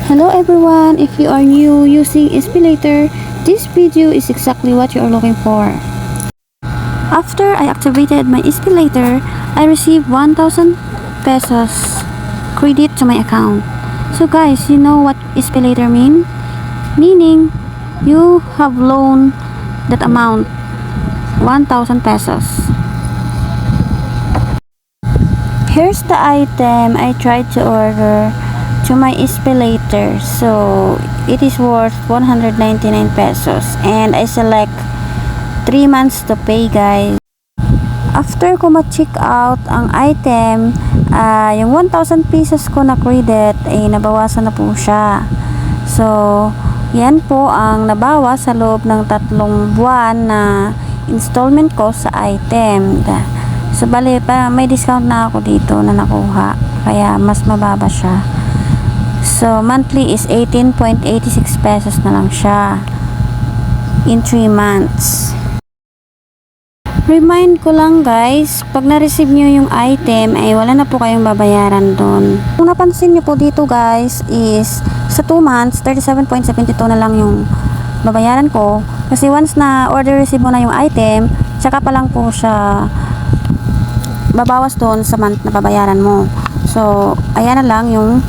Hello everyone, if you are new using SPayLater, this video is exactly what you are looking for. After I activated my SPayLater, I received 1,000 pesos credit to my account. So guys, you know what SPayLater mean? Meaning, you have loaned that amount, 1,000 pesos. Here's the item I tried to order to my SPayLater. So it is worth 199 pesos and I select 3 months to pay, guys. After ko ma-check out ang item, yung 1,000 pesos ko na credit ay nabawasan na po siya. So yan po ang nabawas sa loob ng 3 buwan na installment ko sa item. So bali pa may discount na ako dito na nakuha, kaya mas mababa siya. So monthly is 18.86 pesos na lang siya in 3 months. Remind ko lang guys, pag na-receive nyo yung item ay wala na po kayong babayaran doon. Kung napansin nyo po dito guys is sa 2 months 37.72 na lang yung babayaran ko, kasi once na order receive mo na yung item, tsaka pa lang po siya babawas doon sa month na babayaran mo. So ayan na lang yung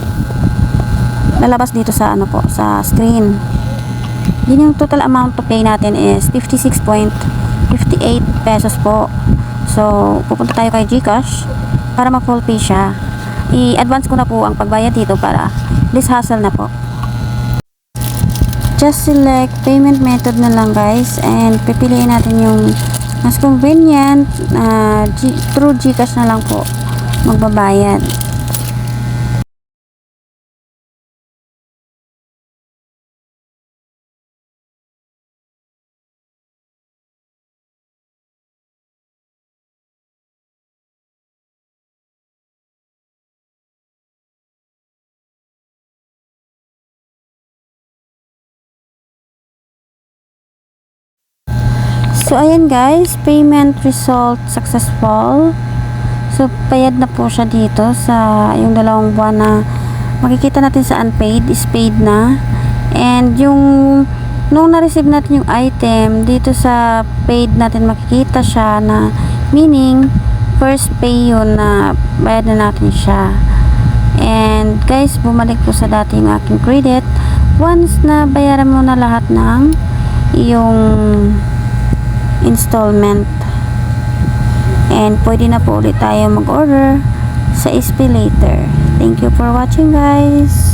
lalabas dito sa sa screen. Din yung total amount to pay natin is 56.58 pesos po. So pupunta tayo kay GCash para ma-full pay siya. I-advance ko na po ang pagbayad dito para less hassle na po. Just select payment method na lang guys and pipiliin natin yung mas convenient, through GCash na lang po magbabayad. So ayan guys, payment result successful. So payad na po siya dito sa yung 2 buwan na makikita natin sa unpaid is paid na. And yung nung na-receive natin yung item dito sa paid natin makikita siya na meaning first pay yun na bayad na natin siya. And guys, bumalik po sa dati yung aking credit once na bayaran mo na lahat ng yung installment. And pwede na po ulit tayo mag-order sa SPayLater. Thank you for watching guys.